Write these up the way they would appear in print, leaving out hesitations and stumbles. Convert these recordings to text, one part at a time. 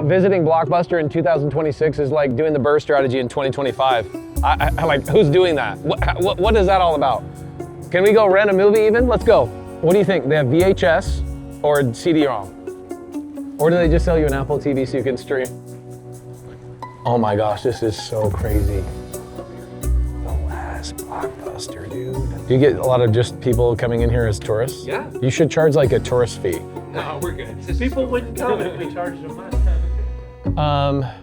visiting Blockbuster in 2026 is like doing the burst strategy in 2025. I like, who's doing that? What is that all about? Can we go rent a movie even? Let's go. What do you think? They have VHS or CD-ROM? Or do they just sell you an Apple TV so you can stream? Oh my gosh, this is so crazy. The last Blockbuster, dude. Do you get a lot of just people coming in here as tourists? Yeah. You should charge like a tourist fee. No, we're good. People wouldn't come if we charged them less.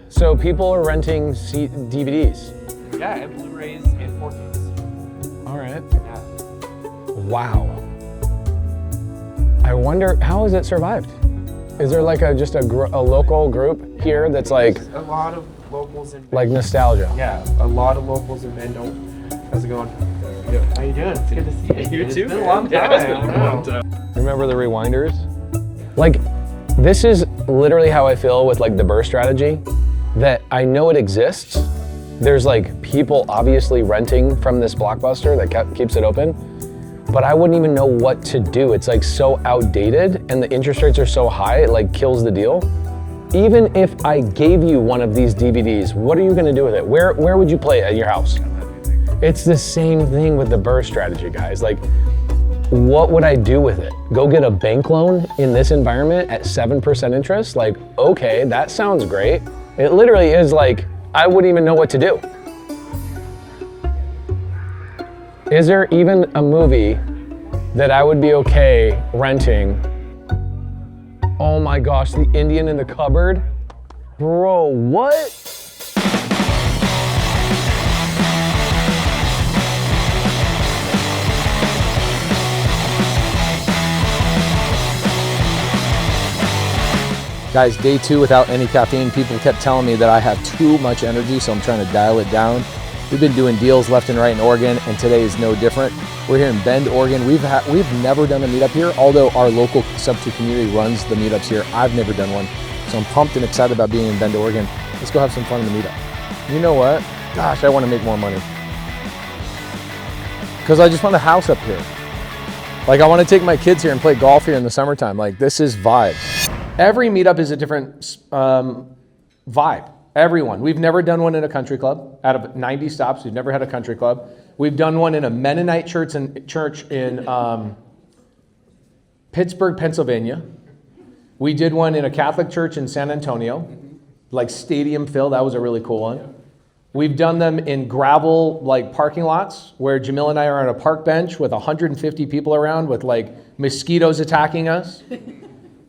So people are renting DVDs. Yeah, and Blu-rays and 4Ks. All right. Yeah. Wow. I wonder, how has it survived? Is there like just a local group here that's like... A lot of locals in Bend. Like nostalgia? Yeah, a lot of locals in Bend. How's it going? Good. How you doing? It's good to see you. You too. It's been a long time. Yeah, it's been a long time. Remember the rewinders? Like, this is literally how I feel with like the burst strategy, that I know it exists. There's like people obviously renting from this Blockbuster that keeps it open, but I wouldn't even know what to do. It's like so outdated and the interest rates are so high, it like kills the deal. Even if I gave you one of these DVDs, what are you gonna do with it? Where would you play it at your house? It's the same thing with the burst strategy, guys. Like, what would I do with it? Go get a bank loan in this environment at 7% interest? Like, okay, that sounds great. It literally is like, I wouldn't even know what to do. Is there even a movie that I would be okay renting? Oh my gosh, The Indian in the Cupboard? Bro, what? Guys, day 2 without any caffeine. People kept telling me that I have too much energy, so I'm trying to dial it down. We've been doing deals left and right in Oregon, and today is no different. We're here in Bend, Oregon. We've never done a meetup here, although our local sub-2 community runs the meetups here. I've never done one, so I'm pumped and excited about being in Bend, Oregon. Let's go have some fun in the meetup. You know what? Gosh, I want to make more money. Because I just want a house up here. Like, I want to take my kids here and play golf here in the summertime. Like, this is vibe. Every meetup is a different vibe. Everyone. We've never done one in a country club. Out of 90 stops, we've never had a country club. We've done one in a Mennonite church in Pittsburgh, Pennsylvania. We did one in a Catholic church in San Antonio, like stadium filled. That was a really cool one. We've done them in gravel like parking lots where Jamil and I are on a park bench with 150 people around with like mosquitoes attacking us.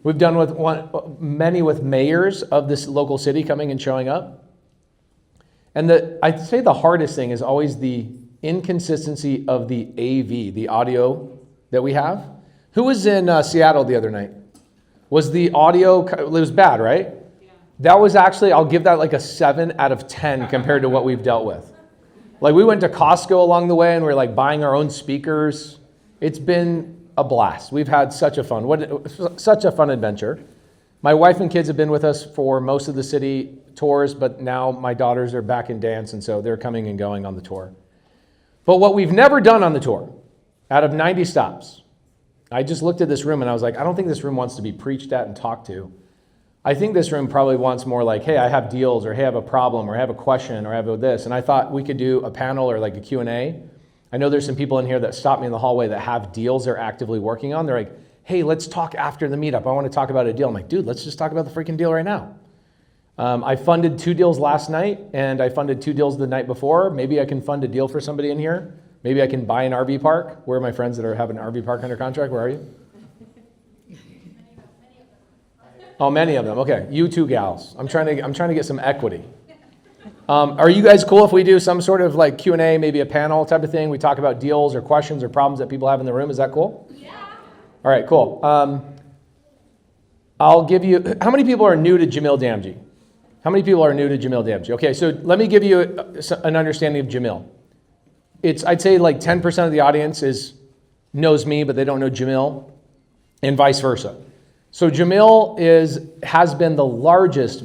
We've done many with mayors of this local city coming and showing up. And I'd say the hardest thing is always the inconsistency of the AV, the audio that we have. Who was in Seattle the other night? Was the audio, it was bad, right? Yeah. That was actually, I'll give that like a 7 out of 10 compared to what we've dealt with. Like, we went to Costco along the way and we're like buying our own speakers. It's been a blast. We've had such a fun adventure. My wife and kids have been with us for most of the city tours, but now my daughters are back in dance, and so they're coming and going on the tour. But what we've never done on the tour, out of 90 stops, I just looked at this room and I was like, I don't think this room wants to be preached at and talked to. I think this room probably wants more like, hey, I have deals, or hey, I have a problem, or I have a question, or I have this. And I thought we could do a panel or like a Q&A. I know there's some people in here that stop me in the hallway that have deals they're actively working on. They're like, hey, let's talk after the meetup. I want to talk about a deal. I'm like, dude, let's just talk about the freaking deal right now. I funded 2 deals last night, and I funded 2 deals the night before. Maybe I can fund a deal for somebody in here. Maybe I can buy an RV park. Where are my friends that have an RV park under contract? Where are you? Oh, many of them. Okay, you 2 gals. I'm trying to get some equity. Are you guys cool if we do some sort of like Q&A, maybe a panel type of thing? We talk about deals or questions or problems that people have in the room. Is that cool? Yeah. All right, cool. I'll give you, how many people are new to Jamil Damji? How many people are new to Jamil Damji? Okay, so let me give you an understanding of Jamil. I'd say like 10% of the audience knows me, but they don't know Jamil, and vice versa. So Jamil has been the largest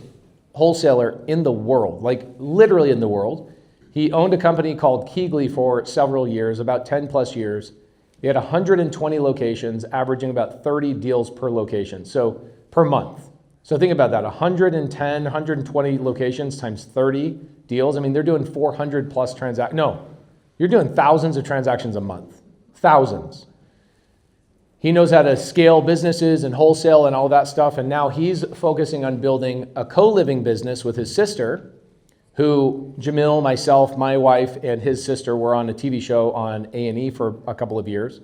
wholesaler in the world, like literally in the world. He owned a company called Keegley for several years, about 10 plus years. He had 120 locations, averaging about 30 deals per location, so per month. So think about that, 110, 120 locations times 30 deals. I mean, they're doing 400 plus transactions. No, you're doing thousands of transactions a month, thousands. He knows how to scale businesses and wholesale and all that stuff. And now he's focusing on building a co-living business with his sister, who Jamil, myself, my wife, and his sister were on a TV show on A&E for a couple of years.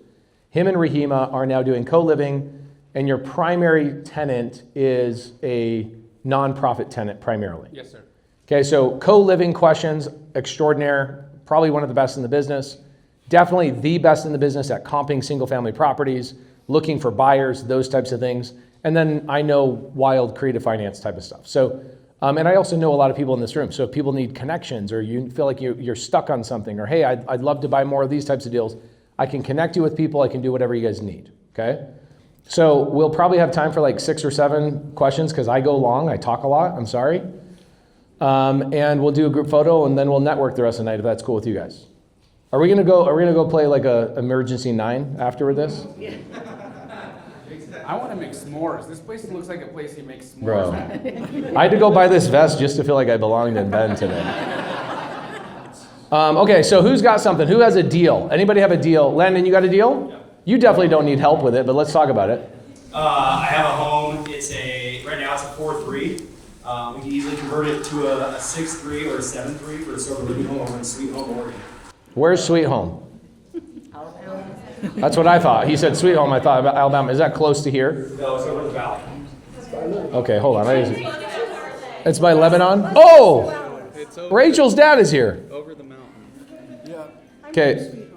Him and Rahima are now doing co-living, and your primary tenant is a nonprofit tenant primarily. Yes, sir. Okay, so co-living questions, extraordinaire, probably one of the best in the business. Definitely the best in the business at comping single-family properties, looking for buyers, those types of things. And then I know wild creative finance type of stuff. So, and I also know a lot of people in this room. So if people need connections or you feel like you're stuck on something or, hey, I'd love to buy more of these types of deals, I can connect you with people. I can do whatever you guys need, okay? So we'll probably have time for like 6 or 7 questions because I go long, I talk a lot, I'm sorry. And we'll do a group photo and then we'll network the rest of the night if that's cool with you guys. Are we gonna go play like a emergency 9 after this? I want to make s'mores. This place looks like a place he makes s'mores. Bro, at. I had to go buy this vest just to feel like I belonged in Ben today. Okay, so who's got something? Who has a deal? Anybody have a deal? Landon, you got a deal? Yeah. You definitely don't need help with it, but let's talk about it. I have a home. Right now it's a 4-3. We can easily convert it to a 6-3 or a 7-3 for a sober living home over in Sweet Home, Morby. Where's Sweet Home? Alabama. That's what I thought. He said Sweet Home, I thought about Alabama. Is that close to here? No, it's over the valley. Okay, hold on. It's by Lebanon? Oh! Rachel's dad is here. Over the mountain. Okay.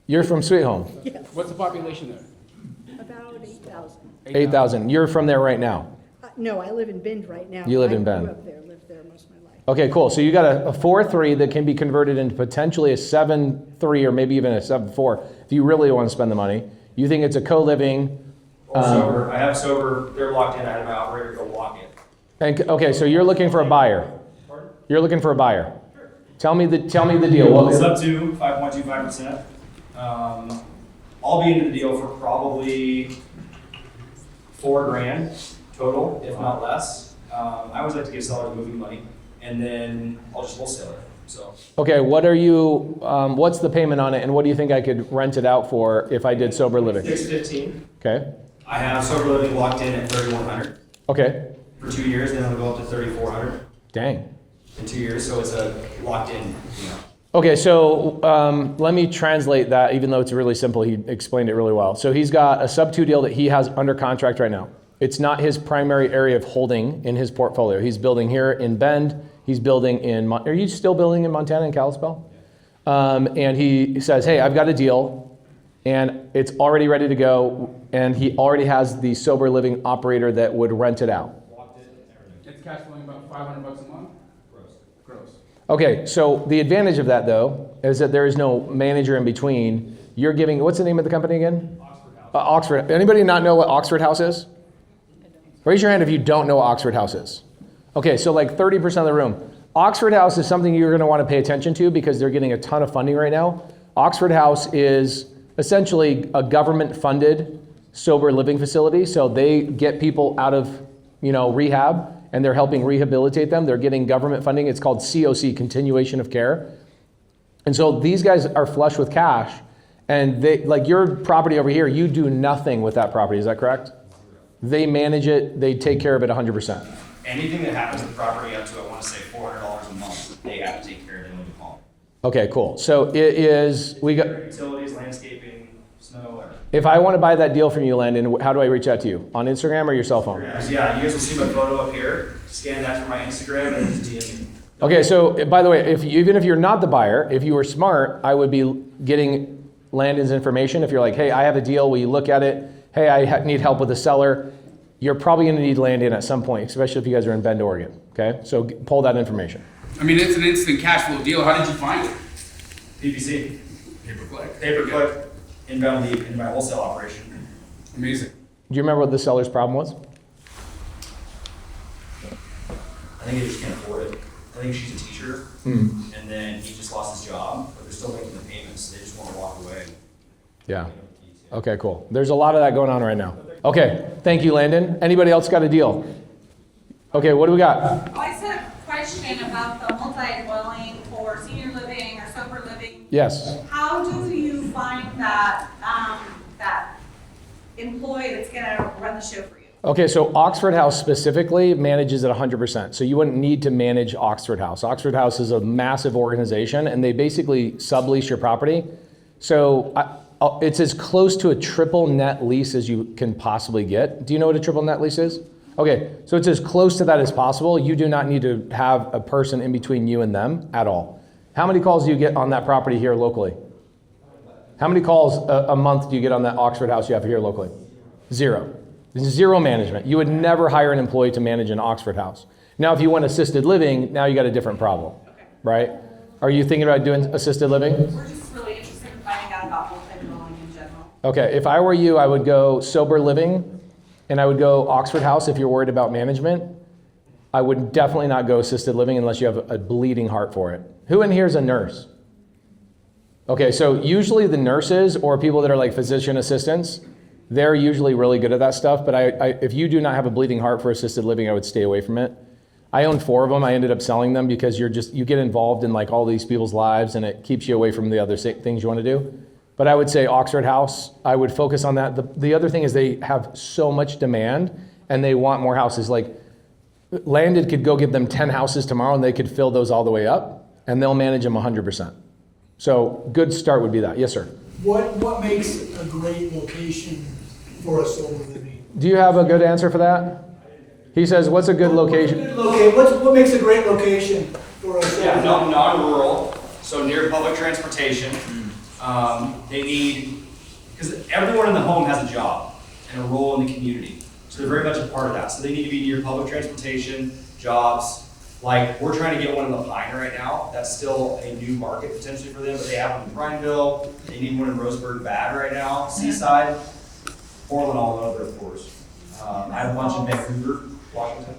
You're from Sweet Home? What's the population there? About 8,000. 8,000. You're from there right now? No, I live in Bend right now. You live in Bend. I grew up there, lived there most of my life. Okay, cool. So you got a 4-3 that can be converted into potentially a 7-3 or maybe even a 7-4 if you really want to spend the money. You think it's a co-living. Or sober. I have sober. They're locked in. I have my operator go walk it. And, okay, so you're looking for a buyer. Pardon? You're looking for a buyer. Tell me the deal. What It's up to 5.25%. I'll be into the deal for probably $4,000 total, if not less. I always like to give sellers moving money, and then I'll just wholesale it. So. Okay, what's the payment on it, and what do you think I could rent it out for if I did sober living? $615. Okay. I have sober living locked in at $3,100 Okay. for 2 years. Then it'll go up to $3,400 Dang. in 2 years. So it's a locked in. Okay, so let me translate that, even though it's really simple. He explained it really well. So he's got a sub-2 deal that he has under contract right now. It's not his primary area of holding in his portfolio. He's building here in Bend. He's building in, are you still building in Montana and Kalispell? And he says, hey, I've got a deal and it's already ready to go. And he already has the sober living operator that would rent it out. It's cash flowing about $500 a month. Gross. Okay, so the advantage of that though, is that there is no manager in between. You're giving, what's the name of the company again? Oxford House. Oxford. Anybody not know what Oxford House is? Raise your hand if you don't know what Oxford House is. Okay, so like 30% of the room. Oxford House is something you're gonna wanna pay attention to because they're getting a ton of funding right now. Oxford House is essentially a government-funded sober living facility. So they get people out of, rehab and they're helping rehabilitate them. They're getting government funding. It's called COC, Continuation of Care. And so these guys are flush with cash and they, like your property over here, you do nothing with that property, is that correct? They manage it, they take care of it 100%. Anything that happens to the property up to, I want to say, $400 a month, they have to take care of it when we call. Okay, cool. So it is, we got, Utilities, landscaping, snow, everything. if I want to buy that deal from you, Landon, how do I reach out to you? On Instagram or your cell phone? Yeah, you guys will see my photo up here. Scan that for my Instagram and just DM me. Okay, so by the way, even if you're not the buyer, if you were smart, I would be getting Landon's information. If you're like, hey, I have a deal, will you look at it? Hey, I need help with a seller. You're probably gonna need Landon at some point, especially if you guys are in Bend, Oregon, okay? So pull that information. I mean, it's an instant cash flow deal. How did you find it? PPC, Pay-per-click. pay-per-click, inbound lead in my wholesale operation. Amazing. Do you remember what the seller's problem was? I think he just can't afford it. I think she's a teacher, and then he just lost his job, but they're still making the payments. They just want to walk away. Yeah. Okay, cool. There's a lot of that going on right now. Okay, thank you, Landon. Anybody else got a deal? Okay, what do we got? I just had a question about the multi-dwelling for senior living or sober living. Yes. How do you find that, that employee that's gonna run the show for you? Okay, so Oxford House specifically manages it 100%. So you wouldn't need to manage Oxford House. Oxford House is a massive organization and they basically sublease your property. So it's as close to a triple net lease as you can possibly get. Do you know what a triple net lease is? Okay, so it's as close to that as possible. You do not need to have a person in between you and them at all. How many calls do you get on that property here locally? How many calls a month do you get on that Oxford House you have here locally? Zero. Zero management. You would never hire an employee to manage an Oxford House. Now, if you want assisted living, now you got a different problem, right? Are you thinking about doing assisted living? We're just really interested in finding out about multi-dwelling in general. Okay, if I were you, I would go sober living and I would go Oxford House if you're worried about management. I would definitely not go assisted living unless you have a bleeding heart for it. Who in here is a nurse? Okay, so usually the nurses or people that are like physician assistants, they're usually really good at that stuff, but if you do not have a bleeding heart for assisted living, I would stay away from it. I own 4 of them. I ended up selling them because you get involved in like all these people's lives and it keeps you away from the other things you want to do. But I would say Oxford House, I would focus on that. The other thing is they have so much demand and they want more houses. Like Landed could go give them 10 houses tomorrow and they could fill those all the way up and they'll manage them 100%. So good start would be that. Yes, sir. What makes a great location for a sober living? Do you have a good answer for that? He says, what's a good location? What makes a great location for a sober living? Non-rural, so near public transportation. They need, because everyone in the home has a job and a role in the community. So they're very much a part of that. So they need to be near public transportation, jobs. Like we're trying to get one in La Pine right now. That's still a new market potentially for them, but they have one in Prineville. They need one in Roseburg Bad right now, Seaside, Portland all over, of course. I have a bunch in Vancouver, Washington.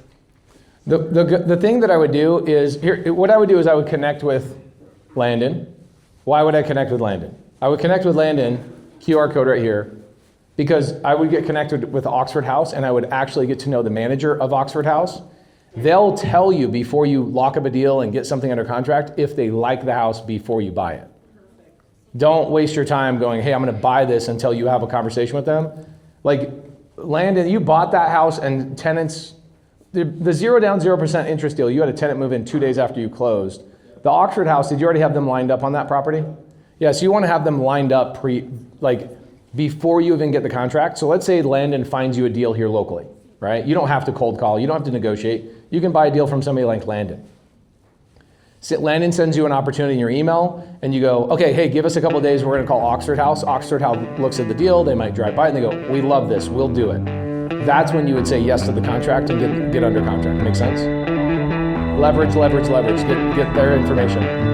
The thing that I would do is, what I would do is I would connect with Landon. Why would I connect with Landon? I would connect with Landon, QR code right here, because I would get connected with Oxford House and I would actually get to know the manager of Oxford House. They'll tell you before you lock up a deal and get something under contract if they like the house before you buy it. Don't waste your time going, hey, I'm gonna buy this until you have a conversation with them. Like Landon, you bought that house and tenants, the 0 down 0% interest deal, you had a tenant move in 2 days after you closed. The Oxford House, did you already have them lined up on that property? Yeah, so you want to have them lined up before you even get the contract. So let's say Landon finds you a deal here locally, right? You don't have to cold call, you don't have to negotiate. You can buy a deal from somebody like Landon. So Landon sends you an opportunity in your email and you go, okay, hey, give us a couple of days, we're gonna call Oxford House. Oxford House looks at the deal, they might drive by and they go, we love this, we'll do it. That's when you would say yes to the contract and get under contract. Make sense? Leverage, leverage, leverage. Get their information.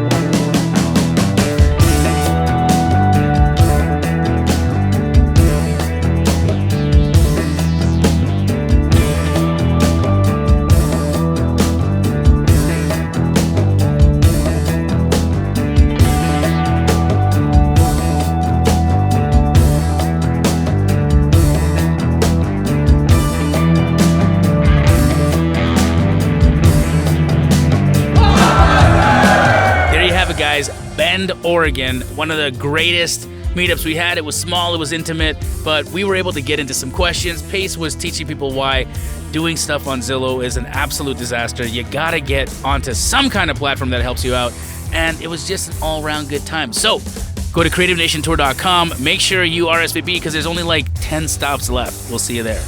Guys, Bend, Oregon, one of the greatest meetups we had. It was small, it was intimate, but we were able to get into some questions. Pace was teaching people why doing stuff on Zillow is an absolute disaster. You gotta get onto some kind of platform that helps you out, and it was just an all-around good time. So go to creativenationtour.com, make sure you RSVP because there's only like 10 stops left. We'll see you there.